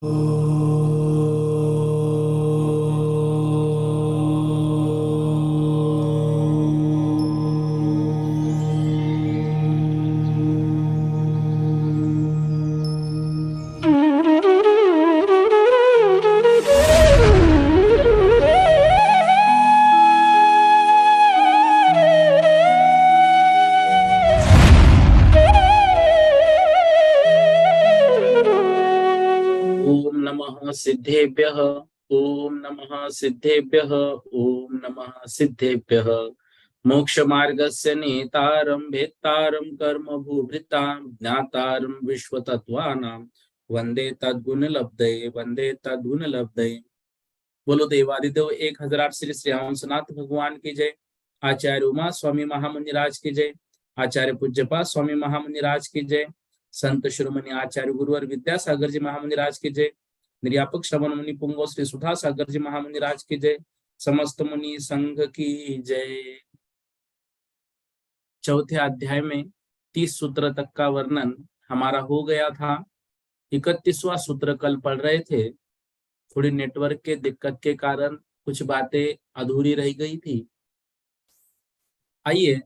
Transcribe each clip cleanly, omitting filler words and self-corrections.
ओम नमः सिद्धेभ्यः। ओम नमः सिद्धेभ्यः। ओम नमः सिद्धेभ्यः। मोक्ष मार्गस्य नेतारं भेत्तारं कर्म भूभृतां ज्ञातारं विश्वतत्त्वानां वंदे तद्गुण लब्धये वंदे तद्गुण लब्धये। बोलो देवादिदेव 1008 श्री श्री हंसनाथ भगवान की जय। आचार्य उमा स्वामी महामुनिराज की जय। आचार्य पूज्यपा स्वामी महामुनिराज की जय। संत शिरोमणि आचार्य गुरुवर विद्यासागर जी महामुनिराज की जय। निर्यापक श्रवण मुनि पुंगव श्री सुधा सागर जी महामुनिराज की जय। समस्त मुनि संघ की जय। चौथे अध्याय में 30 सूत्र तक का वर्णन हमारा हो गया था। 31वां सूत्र कल पढ़ रहे थे। थोड़ी नेटवर्क के दिक्कत के कारण कुछ बातें अधूरी रह गई थी। आइए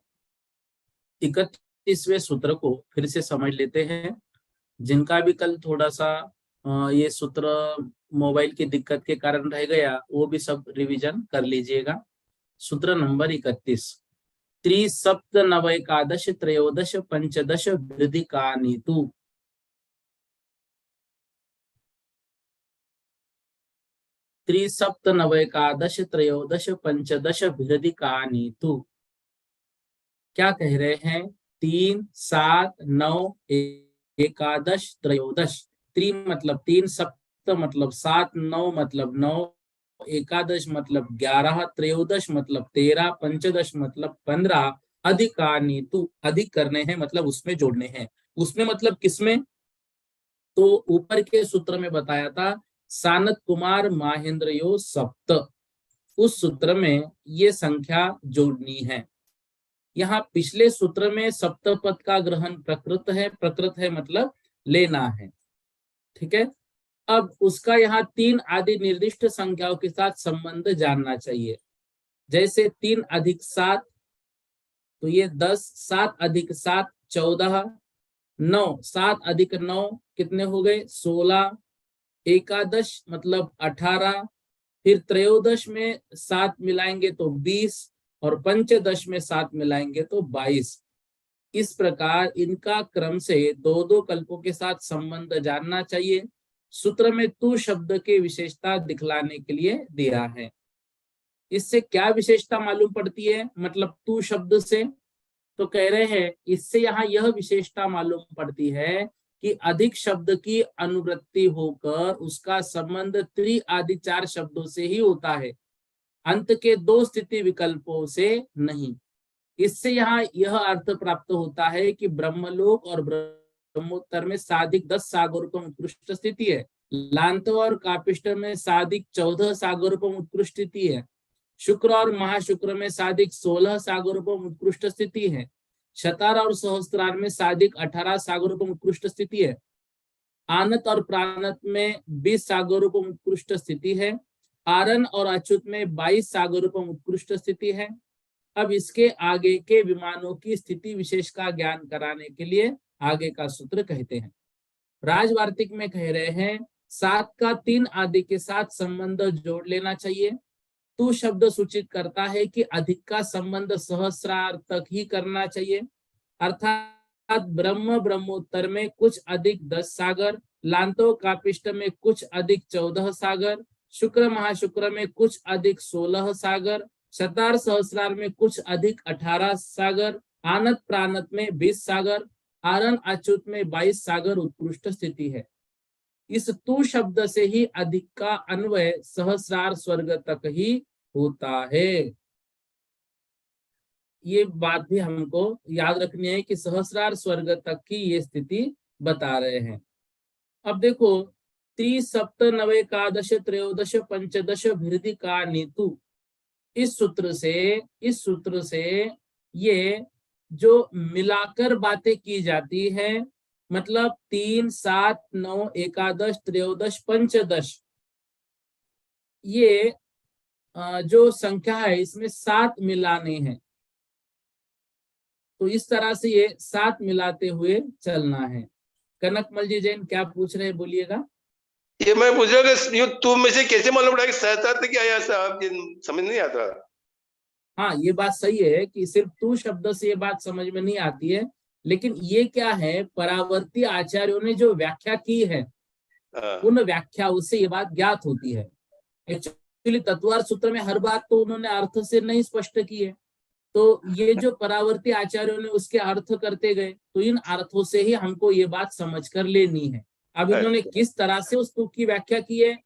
31वें सूत्र को फिर से समझ लेते हैं। जिनका भी कल थोड़ा सा ये सूत्र मोबाइल की दिक्कत के कारण रह गया, वो भी सब रिवीजन कर लीजिएगा। सूत्र नंबर 31। त्रिसप्त नवैकादश त्रयोदश पंचदश वृद्धि का नीतु। त्रिसप्त नवैकादश त्रयोदश पंचदश वृद्धि का नीतु। क्या कह रहे हैं? 3, 7, 9, एकादश त्रयोदश। त्रि मतलब 3, सप्त मतलब 7, 9 मतलब 9, एकादश मतलब 11, त्रयोदश मतलब 13, पंचदश मतलब 15। अधिकानी तू अधिक करने हैं मतलब उसमें जोड़ने हैं। उसमें मतलब किसमें? तो ऊपर के सूत्र में बताया था सानत कुमार महेंद्र यो सप्त। उस सूत्र में ये संख्या जोड़नी है। यहाँ पिछले सूत्र में सप्तपद का ग्रहण प्रकृत है। प्रकृत है मतलब लेना है। ठीक है। अब उसका यहाँ 3 आदि निर्दिष्ट संख्याओं के साथ संबंध जानना चाहिए। जैसे 3 अधिक 7 तो ये 10, 7 अधिक 7 14, 9, 7 अधिक 9 कितने हो गए? 16, एकादश मतलब 18, फिर त्रयोदश में 7 मिलाएंगे तो 20 और पंचदश में 7 मिलाएंगे तो 22। इस प्रकार इनका क्रम से दो दो कल्पों के साथ संबंध जानना चाहिए। सूत्र में तू शब्द की विशेषता दिखलाने के लिए दिया है। इससे क्या विशेषता मालूम पड़ती है? मतलब तू शब्द से तो कह रहे हैं इससे यहाँ यह विशेषता मालूम पड़ती है कि अधिक शब्द की अनुवृत्ति होकर उसका संबंध त्रि आदि 4 शब्दों से ही होता है, अंत के 2 स्थिति विकल्पों से नहीं। इससे यहाँ यह अर्थ प्राप्त होता है कि ब्रह्मलोक और ब्रह्मोत्तर में साधिक 10 सागरोपम उत्कृष्ट स्थिति है। लांत और कापिष्ट में साधिक 14 सागरोपम उत्कृष्ट स्थिति है। शुक्र और महाशुक्र में साधिक 16 सागरोपम उत्कृष्ट स्थिति है। शतार और सहस्त्रार में साधिक 18 सागरोपम उत्कृष्ट स्थिति है। आनत और प्राणत में 20 सागरोपम उत्कृष्ट स्थिति है। आरन और अच्युत में 22 सागरोपम उत्कृष्ट स्थिति है। अब इसके आगे के विमानों की स्थिति विशेष का ज्ञान कराने के लिए आगे का सूत्र कहते हैं। राजवार्तिक में कह रहे हैं 7 का 3 आदि के साथ संबंध जोड़ लेना चाहिए। तू शब्द सूचित करता है कि अधिक का संबंध सहस्रार तक ही करना चाहिए। अर्थात ब्रह्म ब्रह्मोत्तर में कुछ अधिक 10 सागर, लांतो कापिष्ट में कुछ अधिक 14 सागर, शुक्र महाशुक्र में कुछ अधिक 16 सागर, शतार सहस्रार में कुछ अधिक 18 सागर, आनत प्राणत में 20 सागर, आरन अच्युत में 22 सागर उत्कृष्ट स्थिति है। इस तू शब्द से ही अधिक का अन्वय सहस्रार स्वर्ग तक ही होता है। ये बात भी हमको याद रखनी है कि सहस्रार स्वर्ग तक की ये स्थिति बता रहे हैं। अब देखो त्रिसप्त नवैकादश त्रयोदश पंचदश वृद्धि का नीतु। इस सूत्र से ये जो मिलाकर बातें की जाती है मतलब 3, 7, 9, एकादश, त्रयोदश, पंचदश, ये जो संख्या है इसमें 7 मिलाने हैं। तो इस तरह से ये 7 मिलाते हुए चलना है। कनकमल जी जैन क्या पूछ रहे हैं, बोलिएगा। ये मैं पूछ रहा हूँ कि तुम में से कैसे मालूम पड़ा कि सहस्त्रार्थ क्या है, साहब ये समझ नहीं आता। हाँ, ये बात सही है कि सिर्फ तू शब्द से ये बात समझ में नहीं आती है, लेकिन ये क्या है, परावर्ती आचार्यों ने जो व्याख्या की है हाँ, उन व्याख्याओं से ये बात ज्ञात होती है। एक्चुअली तत्वार्थ सूत्र में हर बात तो उन्होंने अर्थ से नहीं स्पष्ट की है, तो ये जो परावर्ती आचार्यों ने उसके अर्थ करते गए, तो इन अर्थों से ही हमको ये बात समझ कर लेनी है। अब इन्होंने अच्छा, किस तरह से उस तुक की व्याख्या की है,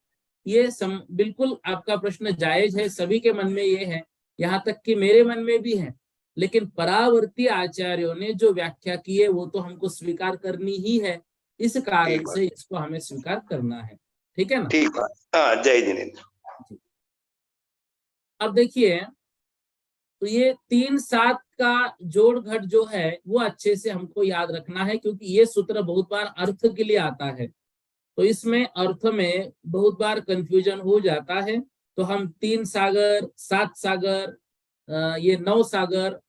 ये बिल्कुल आपका प्रश्न जायज है, सभी के मन में ये है, यहाँ तक कि मेरे मन में भी है। लेकिन परावर्ती आचार्यों ने जो व्याख्या की है वो तो हमको स्वीकार करनी ही है, इस कारण ठीक से बात, इसको हमें स्वीकार करना है। ठीक है ना। ठीक बात। हाँ, जय जिनेन्द्र। अब देखिए, तो ये 3, 7 का जोड़ घट जो है वो अच्छे से हमको याद रखना है, क्योंकि ये सूत्र बहुत बार अर्थ के लिए आता है, तो इसमें अर्थ में बहुत बार कंफ्यूजन हो जाता है। तो हम 3 सागर, 7 सागर, ये 9 सागर,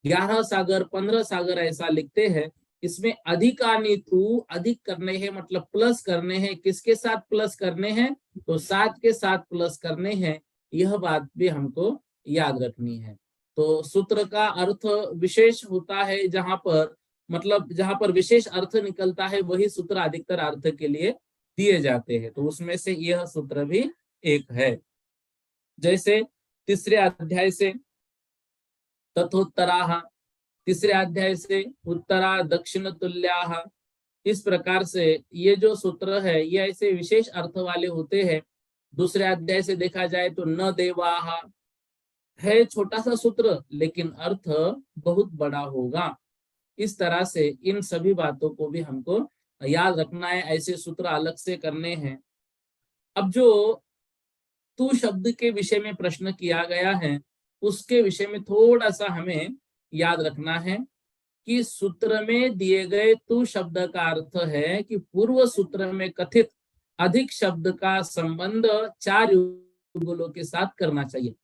11 सागर, 15 सागर ऐसा लिखते हैं। इसमें अधिकानितु अधिक करने हैं, मतलब प्लस करने हैं। किसके साथ प्लस करने हैं, तो 7 के साथ प्लस करने हैं। यह बात भी हमको याद रखनी है। तो सूत्र का अर्थ विशेष होता है, जहां पर मतलब जहां पर विशेष अर्थ निकलता है वही सूत्र अधिकतर अर्थ के लिए दिए जाते हैं। तो उसमें से यह सूत्र भी एक है। जैसे तीसरे अध्याय से तथोत्तरा, तीसरे अध्याय से उत्तरा दक्षिण तुल्या, इस प्रकार से ये जो सूत्र है ये ऐसे विशेष अर्थ वाले होते हैं। दूसरे अध्याय से देखा जाए तो न देवाहा है छोटा सा सूत्र, लेकिन अर्थ बहुत बड़ा होगा। इस तरह से इन सभी बातों को भी हमको याद रखना है, ऐसे सूत्र अलग से करने हैं। अब जो तू शब्द के विषय में प्रश्न किया गया है उसके विषय में थोड़ा सा हमें याद रखना है कि सूत्र में दिए गए तू शब्द का अर्थ है कि पूर्व सूत्र में कथित अधिक शब्द का संबंध 4 युगलों के साथ करना चाहिए।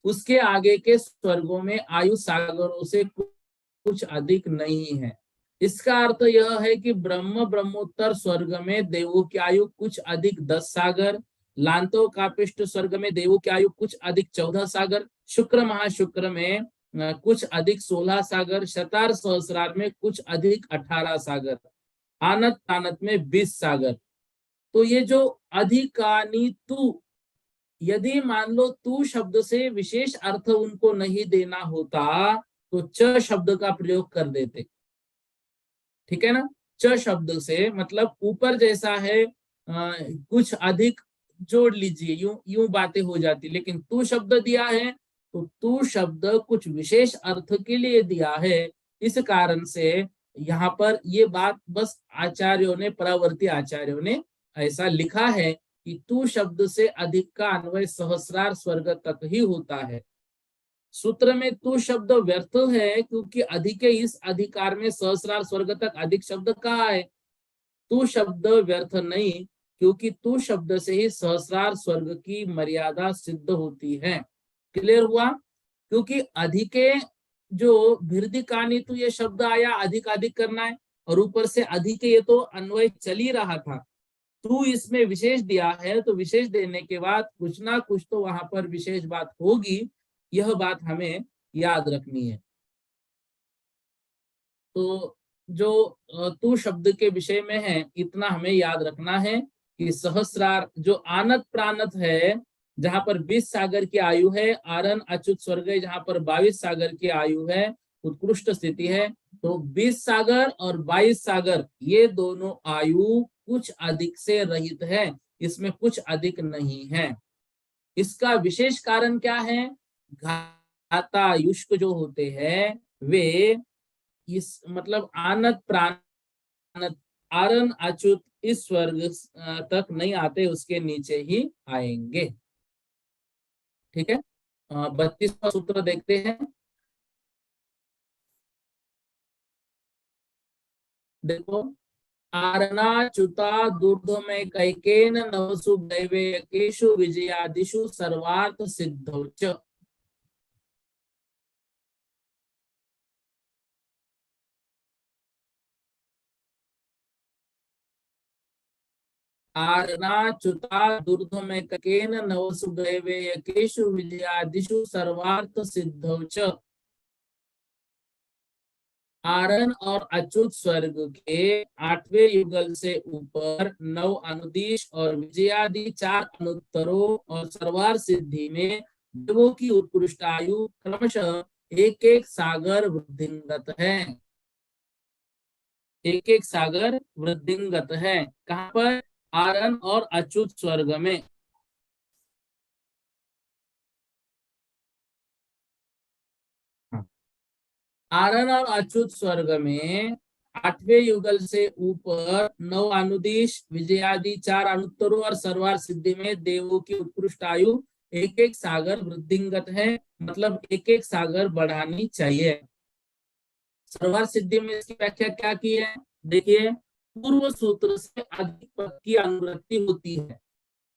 उसके आगे के स्वर्गों में आयु सागरों से कुछ अधिक नहीं है। इसका अर्थ यह है कि ब्रह्म ब्रह्मोत्तर स्वर्ग में देवों की आयु कुछ अधिक 10 सागर, लांतो कापिष्ट स्वर्ग में देवों की आयु कुछ अधिक 14 सागर, शुक्र महाशुक्र में कुछ अधिक 16 सागर, शतार सहस्रार में कुछ अधिक 18 सागर, आनत तानत में 20 सागर। तो ये जो अधिकानी तू, यदि मान लो तू शब्द से विशेष अर्थ उनको नहीं देना होता तो च शब्द का प्रयोग कर देते। ठीक है ना। च शब्द से मतलब ऊपर जैसा है कुछ अधिक जोड़ लीजिए, यूं यूं बातें हो जाती। लेकिन तू शब्द दिया है तो तू शब्द कुछ विशेष अर्थ के लिए दिया है। इस कारण से यहाँ पर ये बात बस आचार्यों ने, परावर्ती आचार्यों ने ऐसा लिखा है कि तू शब्द से अधिक का अन्वय सहस्रार स्वर्ग तक ही होता है। सूत्र में तू शब्द व्यर्थ है, क्योंकि अधिक इस अधिकार में सहस्रार स्वर्ग तक अधिक शब्द कहा है। तू शब्द व्यर्थ नहीं, क्योंकि तू शब्द से ही सहस्रार स्वर्ग की मर्यादा सिद्ध होती है। क्लियर हुआ। क्योंकि अधिके जो भिर्दिकानी तो ये शब्द आया, अधिक अधिक करना है, और ऊपर से अधिक ये तो अन्वय चल ही रहा था। तू इसमें विशेष दिया है तो विशेष देने के बाद कुछ ना कुछ तो वहां पर विशेष बात होगी, यह बात हमें याद रखनी है। तो जो तू शब्द के विषय में है इतना हमें याद रखना है कि सहस्रार जो आनत प्राणत है, जहां पर 20 सागर की आयु है, आरन अच्युत स्वर्ग जहां पर 22 सागर की आयु है, उत्कृष्ट स्थिति है। तो 20 सागर और 22 सागर ये दोनों आयु कुछ अधिक से रहित है, इसमें कुछ अधिक नहीं है। इसका विशेष कारण क्या है, घातायुष्क जो होते हैं वे इस मतलब आनत प्राणत, आरन अच्युत इस स्वर्ग तक नहीं आते, उसके नीचे ही आएंगे। ठीक है। 32वां सूत्र देखते हैं। देखो, आरणाच्युता दूर्ध्वमेव कैकेन नवसु दैवेयकेषु विजयादिषु सर्वार्थ सिद्धौ च। आरणाच्युता दूर्ध्वमेव कैकेन नवसु दैवेयकेषु विजयादिषु सर्वार्थ सिद्धौ च। आरण और अच्युत स्वर्ग के 8वें युगल से ऊपर 9 अनुदिश और विजयादि 4 अनुत्तरों और सर्वार सिद्धि में देवों की उत्कृष्ट आयु क्रमशः एक एक सागर वृद्धिंगत है। एक एक सागर वृद्धिंगत है। कहां पर? आरण और अच्युत स्वर्ग में। आरण और अच्युत स्वर्ग में 8वें युगल से ऊपर 9 अनुदिश विजयादि 4 अनुत्तरों और सर्वार सिद्धि में देवों की उत्कृष्ट आयु एक एक सागर वृद्धिंगत है, मतलब एक एक सागर बढ़ानी चाहिए। सर्वार सिद्धि में इसकी व्याख्या क्या की है? देखिए, पूर्व सूत्र से अधिक पद की अनुवृत्ति होती है,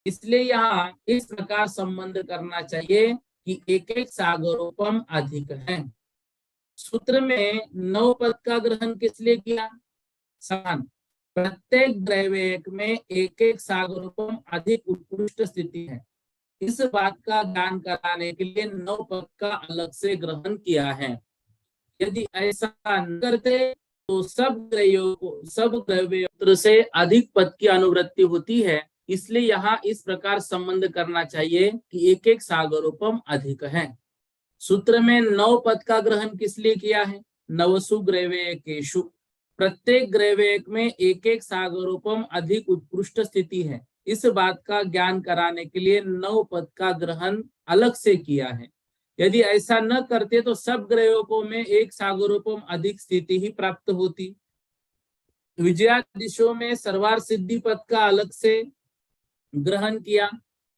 इसलिए यहाँ इस प्रकार संबंध करना चाहिए कि एक एक सागरोपम अधिक है। सूत्र में 9 पद का ग्रहण किस लिए किया? समान। प्रत्येक द्रव्यक में एक एक सागरोपम अधिक उत्कृष्ट स्थिति है, इस बात का ज्ञान कराने के लिए 9 पद का अलग से ग्रहण किया है। यदि ऐसा न करते तो सब द्रव्य से अधिक पद की अनुवृत्ति होती है, इसलिए यहाँ इस प्रकार संबंध करना चाहिए कि एक एक सागरोपम अधिक है। सूत्र में 9 पद का ग्रहण किस लिए किया है? नवसु ग्रैवेयकेषु, प्रत्येक ग्रैवेयक में एक एक सागरोपम अधिक उत्कृष्ट स्थिति है, इस बात का ज्ञान कराने के लिए 9 पद का ग्रहण अलग से किया है। यदि ऐसा न करते तो सब ग्रैवेयकों में एक सागरोपम अधिक स्थिति ही प्राप्त होती। विजयादिशों में सर्वार सिद्धि पद का अलग से ग्रहण किया,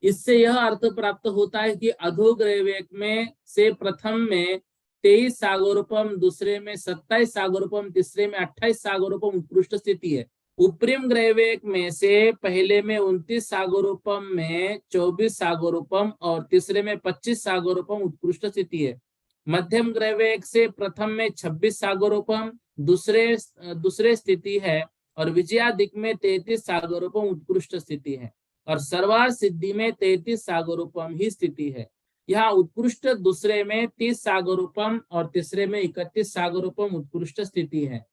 इससे यह अर्थ प्राप्त होता है कि अधोग्रैवेयक में से प्रथम में 23 सागरोपम, दूसरे में 27 सागरोपम, तीसरे में 28 सागरोपम उत्कृष्ट स्थिति है। उपरिम ग्रैवेयक में से पहले में 29 सागरोपम में 24 सागरोपम और तीसरे में 25 सागरोपम उत्कृष्ट स्थिति है। मध्यम ग्रैवेयक से प्रथम में 26 सागरोपम दूसरे स्थिति है और विजयादिक में 33 सागरोपम उत्कृष्ट स्थिति है और सर्वार सिद्धि में 33 सागरोपम ही स्थिति है। यहाँ उत्कृष्ट दूसरे में 30 सागरोपम और तीसरे में 31 सागरोपम उत्कृष्ट स्थिति है।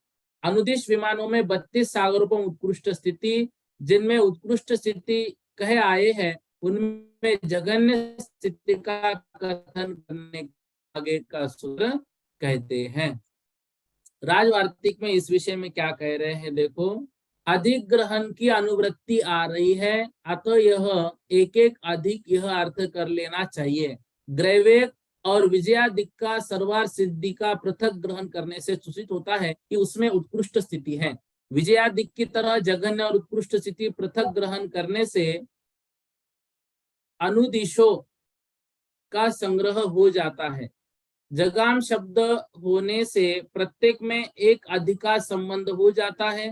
अनुदिश विमानों में 32 सागरोपम उत्कृष्ट स्थिति, जिनमें उत्कृष्ट स्थिति कहे आए हैं उनमें जघन्य स्थिति का कथन करने आगे का सूत्र कहते हैं। राजवार्तिक में इस विषय में क्या कह रहे हैं? देखो, अधिक ग्रहण की अनुवृत्ति आ रही है, अतः यह एक एक अधिक यह अर्थ कर लेना चाहिए। ग्रैवेयक और विजयादिक का सर्वार सिद्धि का पृथक ग्रहण करने से सूचित होता है कि उसमें उत्कृष्ट स्थिति है। विजयादिक की तरह जघन्य और उत्कृष्ट स्थिति पृथक ग्रहण करने से अनुदिशों का संग्रह हो जाता है। जगाम शब्द होने से प्रत्येक में एक अधिका संबंध हो जाता है,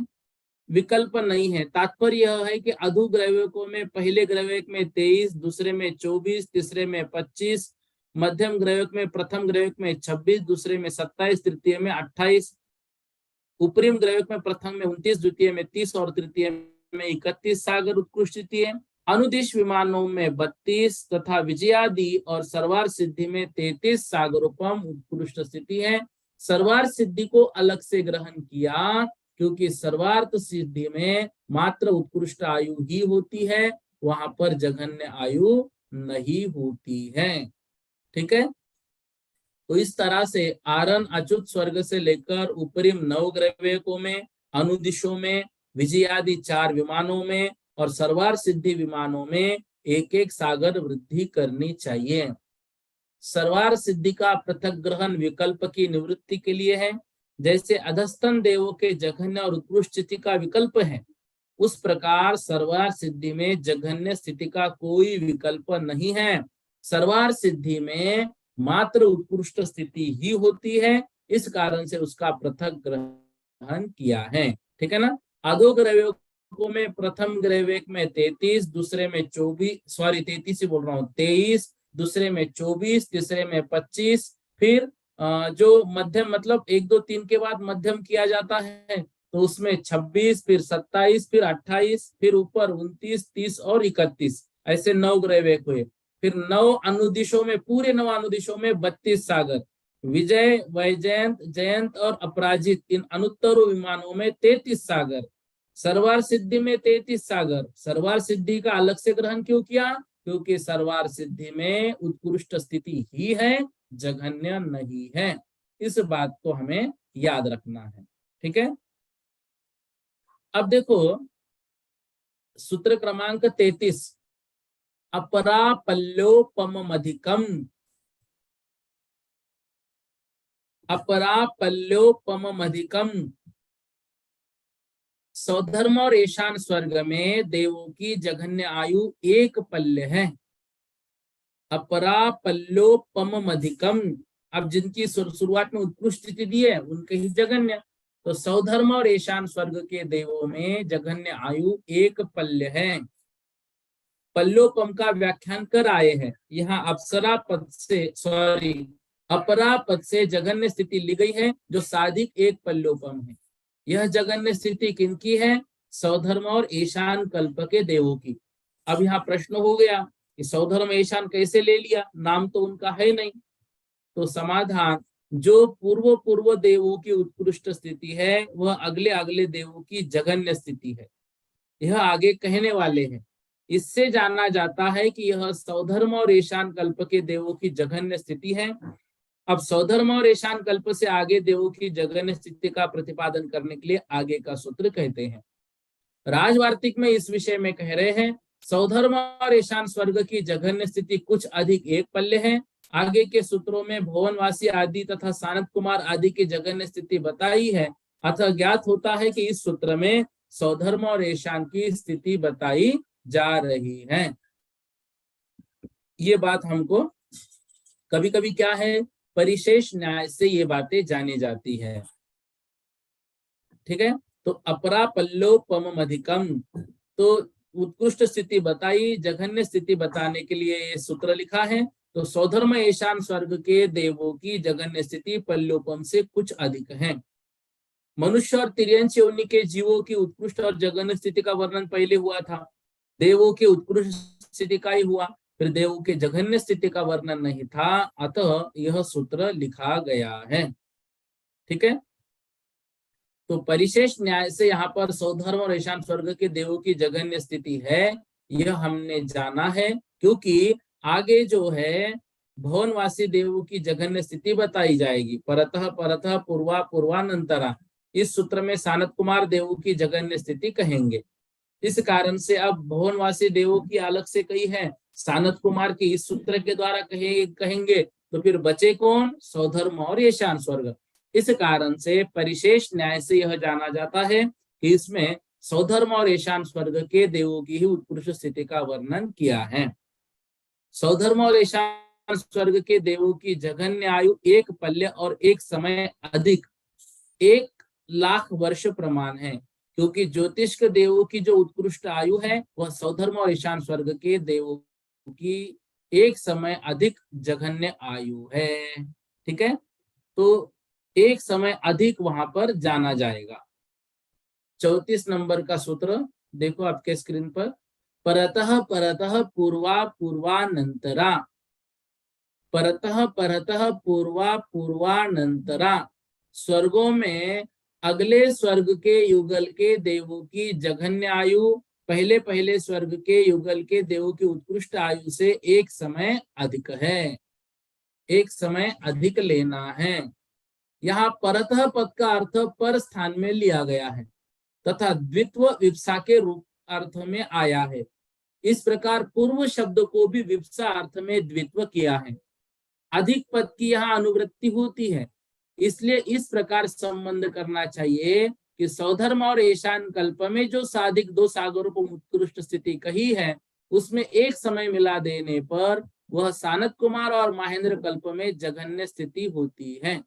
विकल्प नहीं है। तात्पर्य यह है कि अधोग्रैवेयकों में पहले ग्रैवेयक में 23, दूसरे में 24, तीसरे में 25, मध्यम ग्रैवेयक में प्रथम ग्रैवेयक में 26, दूसरे में 27, तृतीय में 28, उपरिम ग्रैवेयक में प्रथम में 29, द्वितीय में 30 और तृतीय में 31 सागर उत्कृष्ट स्थिति है। अनुदिश विमानों में 32 तथा विजयादि और सर्वार सिद्धि में 33 सागरोपम उत्कृष्ट स्थिति है। सर्वार सिद्धि को अलग से ग्रहण किया क्योंकि सर्वार्थ सिद्धि में मात्र उत्कृष्ट आयु ही होती है, वहां पर जघन्य आयु नहीं होती है। ठीक है, तो इस तरह से आरण अच्युत स्वर्ग से लेकर उपरिम 9 ग्रैवेयकों में, अनुदिशों में, विजयादि 4 विमानों में और सर्वार सिद्धि विमानों में एक एक सागर वृद्धि करनी चाहिए। सर्वार सिद्धि का पृथक ग्रहण विकल्प की निवृत्ति के लिए है। जैसे अधस्तन देवों के जघन्य और उत्कृष्ट स्थिति का विकल्प है, उस प्रकार सर्वार सिद्धि में जघन्य स्थिति का कोई विकल्प नहीं है। सर्वार सिद्धि में मात्र उत्कृष्ट स्थिति ही होती है, इस कारण से उसका पृथक ग्रहण किया है। ठीक है ना। अधोग्रैवेको में प्रथम ग्रैवेक में 33, दूसरे में 24, सॉरी 33 ही बोल रहा हूँ, 23, दूसरे में 24, तीसरे में 25, फिर जो मध्यम मतलब 1 2 3 के बाद मध्यम किया जाता है तो उसमें 26, फिर 27, फिर 28, फिर ऊपर 29, 30 और 31, ऐसे 9 ग्रैवेक हुए। फिर 9 अनुदिशों में, पूरे 9 अनुदिशों में 32 सागर, विजय, वैजयंत, जयंत और अपराजित इन अनुत्तर विमानों में 33 सागर, सर्वार सिद्धि में 33 सागर। सर्वार सिद्धि का अलग से ग्रहण क्यों किया? क्योंकि सर्वार सिद्धि में उत्कृष्ट स्थिति ही है, जघन्य नहीं है। इस बात को हमें याद रखना है, ठीक है। अब देखो सूत्र क्रमांक 33, अपरा पल्योपमधिकम, अपरा पल्योपमधिकम, सौधर्म और ईशान स्वर्ग में देवों की जघन्य आयु 1 पल्य है। अपरा पल्योपमधिकम, अब जिनकी शुरुआत में उत्कृष्ट स्थिति दी है उनके ही जघन्य, तो सौधर्म और ईशान स्वर्ग के देवों में जघन्य आयु 1 पल्य है। पल्योपम का व्याख्यान कर आए हैं। यहाँ अप्सरा पद से, सॉरी अपरा पद से जघन्य स्थिति ली गई है जो साधिक 1 पल्योपम है। यह जघन्य स्थिति किनकी है? सौधर्म और ईशान कल्प के देवों की। अब यहाँ प्रश्न हो गया कि सौधर्म ईशान कैसे ले लिया, नाम तो उनका है नहीं। तो समाधान, जो पूर्व देवों की उत्कृष्ट स्थिति है वह अगले अगले देवों की जघन्य स्थिति है, यह आगे कहने वाले हैं। इससे जाना जाता है कि यह सौधर्म और ईशान कल्प के देवों की जघन्य स्थिति है। अब सौधर्म और ईशान कल्प से आगे देवों की जघन्य स्थिति का प्रतिपादन करने के लिए आगे का सूत्र कहते हैं। राजवार्तिक में इस विषय में कह रहे हैं, सौधर्म और ईशान स्वर्ग की जघन्य स्थिति कुछ अधिक 1 पल्य है। आगे के सूत्रों में भुवनवासी आदि तथा सानत कुमार आदि की जघन्य स्थिति बताई है, अतः ज्ञात होता है कि इस सूत्र में सौधर्म और ईशान की स्थिति बताई जा रही है। ये बात हमको कभी कभी क्या है, परिशेष न्याय से ये बातें जानी जाती है, ठीक है। तो अपरा पल्लोपमधिकम, तो उत्कृष्ट स्थिति बताई, जघन्य स्थिति बताने के लिए ये सूत्र लिखा है। तो सौधर्म ईशान स्वर्ग के देवों की जघन्य स्थिति पल्लोपम से कुछ अधिक है। मनुष्य और तिर्यंश योनि के जीवों की उत्कृष्ट और जघन्य स्थिति का वर्णन पहले हुआ था, देवों की उत्कृष्ट स्थिति का ही हुआ, फिर देवों के जघन्य स्थिति का वर्णन नहीं था, अतः यह सूत्र लिखा गया है, ठीक है। तो परिशेष न्याय से यहाँ पर सौधर्म और ईशान स्वर्ग के देवों की जघन्य स्थिति है, यह हमने जाना है, क्योंकि आगे जो है भुवनवासी देवों की जघन्य स्थिति बताई जाएगी। परतः परतः पूर्वा पूर्वानंतरा, इस सूत्र में सानत कुमार देवों की जघन्य स्थिति कहेंगे। इस कारण से अब भुवनवासी देवों की अलग से कही है, सानत कुमार की इस सूत्र के द्वारा कहेंगे, तो फिर बचे कौन? सौधर्म और ईशान स्वर्ग। इस कारण से परिशेष न्याय से यह जाना जाता है कि इसमें सौधर्म और ईशान स्वर्ग के देवों की ही उत्कृष्ट स्थिति का वर्णन किया है। सौधर्म और ईशान स्वर्ग के देवों की जघन्य आयु 1 पल्य और 1 समय अधिक 1,00,000 वर्ष प्रमाण है, क्योंकि ज्योतिष के देवों की जो उत्कृष्ट आयु है वह सौधर्म और ईशान स्वर्ग के देवों की 1 समय अधिक जघन्य आयु है, ठीक है। तो 1 समय अधिक वहां पर जाना जाएगा। 34 नंबर का सूत्र देखो आपके स्क्रीन पर, परतः परतः पूर्वा पूर्वानंतरा, परतः परतः पूर्वा पूर्वानंतरा, स्वर्गों में अगले स्वर्ग के युगल के देवों की जघन्य आयु पहले पहले स्वर्ग के युगल के देवों की उत्कृष्ट आयु से 1 समय अधिक है, 1 समय अधिक लेना है। यहाँ परतः पद का अर्थ पर स्थान में लिया गया है तथा द्वित्व विप्सा के रूप अर्थ में आया है। इस प्रकार पूर्व शब्द को भी विप्सा अर्थ में द्वित्व किया है। अधिक पद की यहाँ अनुवृत्ति होती है, इसलिए इस प्रकार संबंध करना चाहिए कि सौधर्म और ईशान कल्प में जो साधिक 2 सागरों को उत्कृष्ट स्थिति कही है उसमें 1 समय मिला देने पर वह सानत कुमार और महेंद्र कल्प में जघन्य स्थिति होती है।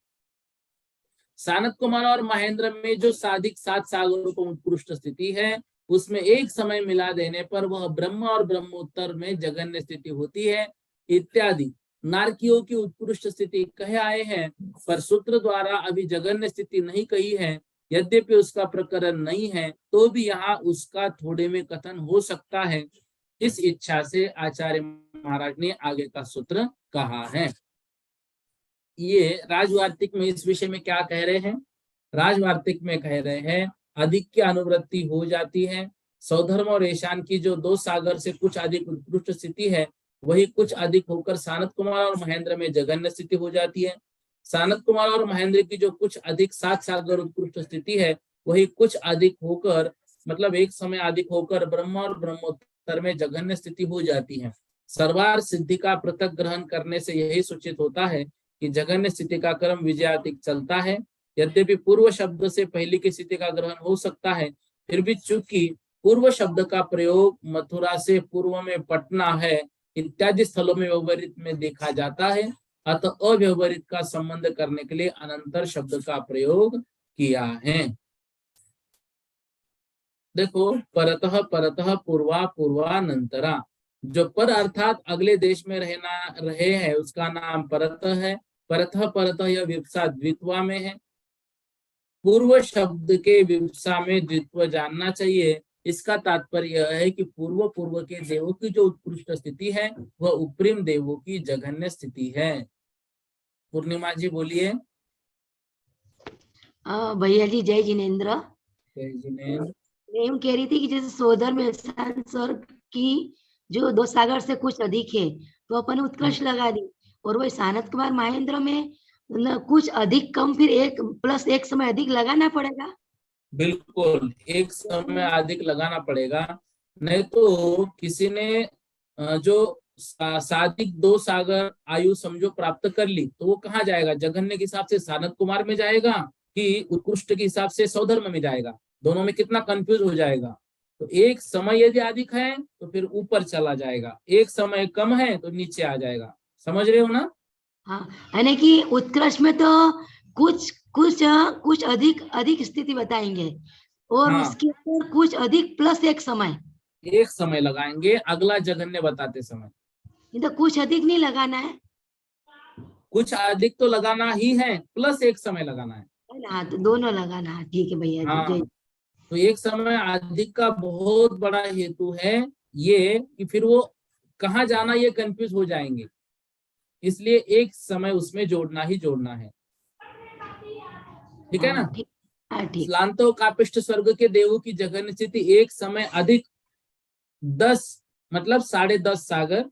सानत कुमार और महेंद्र में जो साधिक 7 सागरों को उत्कृष्ट स्थिति है, उसमें एक समय मिला देने पर वह ब्रह्म और ब्रह्मोत्तर में जगन्य स्थिति होती है इत्यादि नारकियों की उत्कृष्ट स्थिति कहे आए हैं, पर सूत्र द्वारा अभी जगन्य स्थिति नहीं कही है। यद्यपि उसका प्रकरण नहीं है तो भी यहाँ उसका थोड़े में कथन हो सकता है। इस इच्छा से आचार्य महाराज ने आगे का सूत्र कहा है। ये राजवार्तिक में इस विषय में क्या कह रहे हैं? राजवार्तिक में कह रहे हैं अधिक की अनुवृत्ति हो जाती है। सौधर्म और ईशान की जो 2 सागर से कुछ अधिक उत्कृष्ट स्थिति है, वही कुछ अधिक होकर सानत कुमार और महेंद्र में जगन्य स्थिति हो जाती है। सानत कुमार और महेंद्र की जो कुछ अधिक 7 सागर उत्कृष्ट स्थिति है, वही कुछ अधिक होकर, मतलब एक समय अधिक होकर ब्रह्म और ब्रह्मोत्तर में जगन्य स्थिति हो जाती है। सर्वार सिद्धि का पृथक ग्रहण करने से यही सूचित होता है कि जगन्य स्थिति का क्रम विजयातिक चलता है। यद्यपि पूर्व शब्द से पहले की स्थिति का ग्रहण हो सकता है, फिर भी चूंकि पूर्व शब्द का प्रयोग मथुरा से पूर्व में पटना है इत्यादि स्थलों में व्यवहारित में देखा जाता है, अतः अव्यवहारित का संबंध करने के लिए अनंतर शब्द का प्रयोग किया है। देखो, परतः परतः पूर्वा पूर्वानंतरा, जो पर अर्थात अगले देश में रहे हैं उसका नाम परतः है। परतः परतः यह विवक्षा द्वित्वा में है। पूर्व शब्द के विवक्षा में द्वित्व जानना चाहिए। इसका तात्पर्य यह है कि पूर्व पूर्व के देवों की जो उत्कृष्ट स्थिति है वह उपरिम देवों की जघन्य स्थिति है। पूर्णिमा जी बोलिए। भैया जी जय जिनेन्द्र। जय जिनेन्द्र। मैं यूं कह रही थी कि जैसे सोधर में स्वर्ग की जो 2 सागर से कुछ अधिक है तो अपन उत्कृष्ट लगा दी, और वही सानत कुमार महेंद्र में कुछ अधिक कम, फिर 1 + 1 समय अधिक लगाना पड़ेगा। बिल्कुल, एक समय अधिक लगाना पड़ेगा, नहीं तो किसी ने जो साधिक 2 सागर आयु समझो प्राप्त कर ली तो वो कहाँ जाएगा? जघन्य के हिसाब से सानत कुमार में जाएगा कि उत्कृष्ट के हिसाब से सौधर्म में जाएगा? दोनों में कितना कंफ्यूज हो जाएगा। तो एक समय यदि अधिक है तो फिर ऊपर चला जाएगा, एक समय कम है तो नीचे आ जाएगा। समझ रहे हो ना? हाँ, यानी कि उत्कृष्ट में तो कुछ अधिक स्थिति बताएंगे, और हाँ, उसके ऊपर कुछ अधिक + 1 समय, एक समय लगाएंगे अगला जघन्य बताते समय। नहीं तो कुछ अधिक नहीं लगाना है। कुछ अधिक तो लगाना ही है, प्लस 1 समय लगाना है। हाँ, तो दोनों लगाना है। ठीक है भैया जी, हाँ, जय। तो एक समय अधिक का बहुत बड़ा हेतु है ये कि फिर वो कहाँ जाना ये कंफ्यूज हो जाएंगे, इसलिए एक समय उसमें जोड़ना ही जोड़ना है। ठीक है ना? ठीक। श्लांतो कापिष्ट स्वर्ग के देवों की जघन्य स्थिति एक समय अधिक 10 मतलब 10.5 सागर।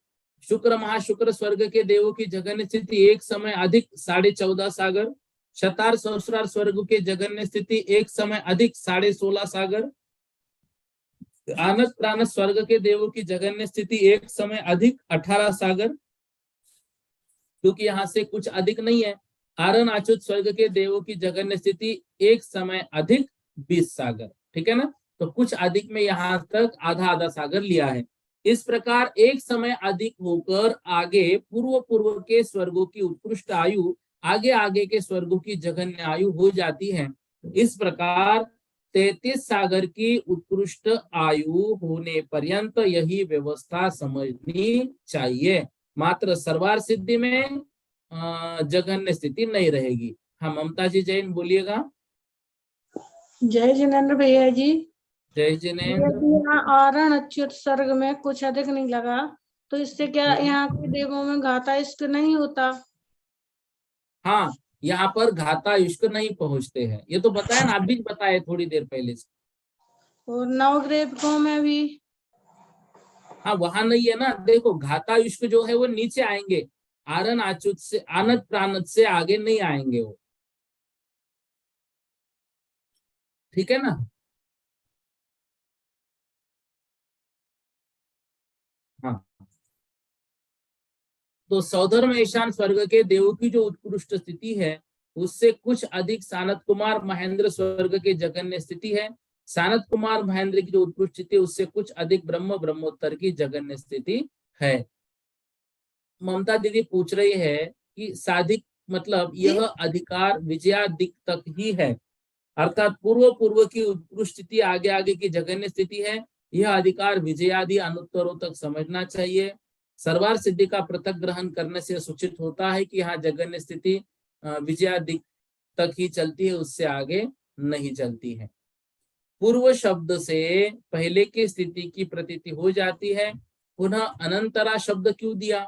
शुक्र महाशुक्र स्वर्ग के देवों की जघन्य स्थिति एक समय अधिक 14.5 सागर। शतार सहस्रार स्वर्ग के जघन्य स्थिति एक समय अधिक 16.5 सागर। आनत प्राणत स्वर्ग के देवों की जघन्य स्थिति एक समय अधिक 18 सागर, क्योंकि यहाँ से कुछ अधिक नहीं है। आरण आचुत स्वर्ग के देवों की जघन्य स्थिति एक समय अधिक 20 सागर। ठीक है ना? तो कुछ अधिक में यहाँ तक आधा आधा सागर लिया है। इस प्रकार एक समय अधिक होकर आगे पूर्व पूर्व के स्वर्गों की उत्कृष्ट आयु आगे आगे के स्वर्गों की जघन्य आयु हो जाती है। इस प्रकार 33 सागर की उत्कृष्ट आयु होने पर्यंत यही व्यवस्था समझनी चाहिए। मात्र सर्वार सिद्धि में जघन्य स्थिति नहीं रहेगी। हाँ, ममता जी जैन बोलिएगा। जय जिनेन्द्र भैया जी। जय जिनेन्द्र। यहाँ आरण अच्युत स्वर्ग में कुछ अधिक नहीं लगा, तो इससे क्या यहाँ के देवों में घाता इष्ट नहीं होता? हाँ, यहाँ पर घाता युष्क नहीं पहुंचते हैं, ये तो बताया ना, अभी बताए थोड़ी देर पहले से। और नवग्रह में भी हाँ, वहां नहीं है ना। देखो, घाता युष्क जो है वो नीचे आएंगे, आरण आचुत से आनत प्राणत से आगे नहीं आएंगे वो। ठीक है ना? हाँ, तो सौधर्म ईशान स्वर्ग के देवों की जो उत्कृष्ट स्थिति है उससे कुछ अधिक सानत कुमार महेंद्र स्वर्ग के जघन्य स्थिति है। सानत कुमार महेंद्र की जो उत्कृष्ट स्थिति है उससे कुछ अधिक ब्रह्म ब्रह्मोत्तर की जघन्य स्थिति है। ममता दीदी पूछ रही है कि साधिक मतलब यह अधिकार विजयादिक तक ही है, अर्थात पूर्व पूर्व की उत्कृष्ट स्थिति आगे आगे की जघन्य स्थिति है। यह अधिकार विजयादि अनुत्तरों तक समझना चाहिए। सर्वार सिद्धि का पृथक ग्रहण करने से सूचित होता है कि यहाँ जघन्य स्थिति विजयादिक तक ही चलती है, उससे आगे नहीं चलती है। पूर्व शब्द से पहले की स्थिति की प्रतीति हो जाती है। पुनः अनंतरा शब्द क्यों दिया?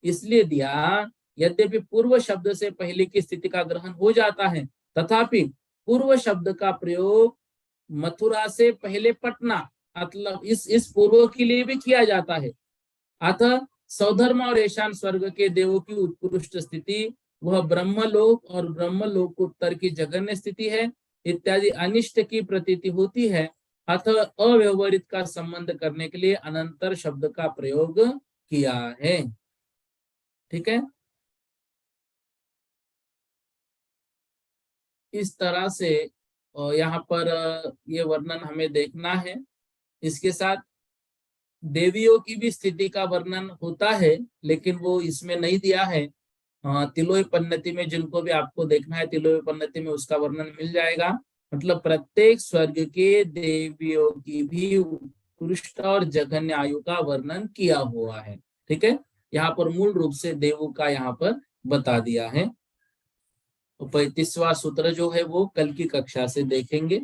इसलिए दिया, यद्यपि पूर्व शब्द से पहले की स्थिति का ग्रहण हो जाता है, तथापि पूर्व शब्द का प्रयोग मथुरा से पहले पटना, मतलब इस पूर्व के लिए भी किया जाता है। अतः सौधर्म और ईशान स्वर्ग के देवों की उत्कृष्ट स्थिति वह ब्रह्मलोक और ब्रह्मलोकोत्तर की जघन्य स्थिति है इत्यादि अनिष्ट की प्रतीति होती है। अतः अव्यवहारित का संबंध करने के लिए अनंतर शब्द का प्रयोग किया है। ठीक है, इस तरह से यहाँ पर ये वर्णन हमें देखना है। इसके साथ देवियों की भी स्थिति का वर्णन होता है, लेकिन वो इसमें नहीं दिया है। तिलोय पन्नति में, जिनको भी आपको देखना है तिलोय पन्नति में उसका वर्णन मिल जाएगा। मतलब प्रत्येक स्वर्ग के देवियों की भी उत्कृष्ट और जघन्य आयु का वर्णन किया हुआ है। ठीक है, यहाँ पर मूल रूप से देवों का यहाँ पर बता दिया है। 35वां सूत्र जो है वो कल की कक्षा से देखेंगे।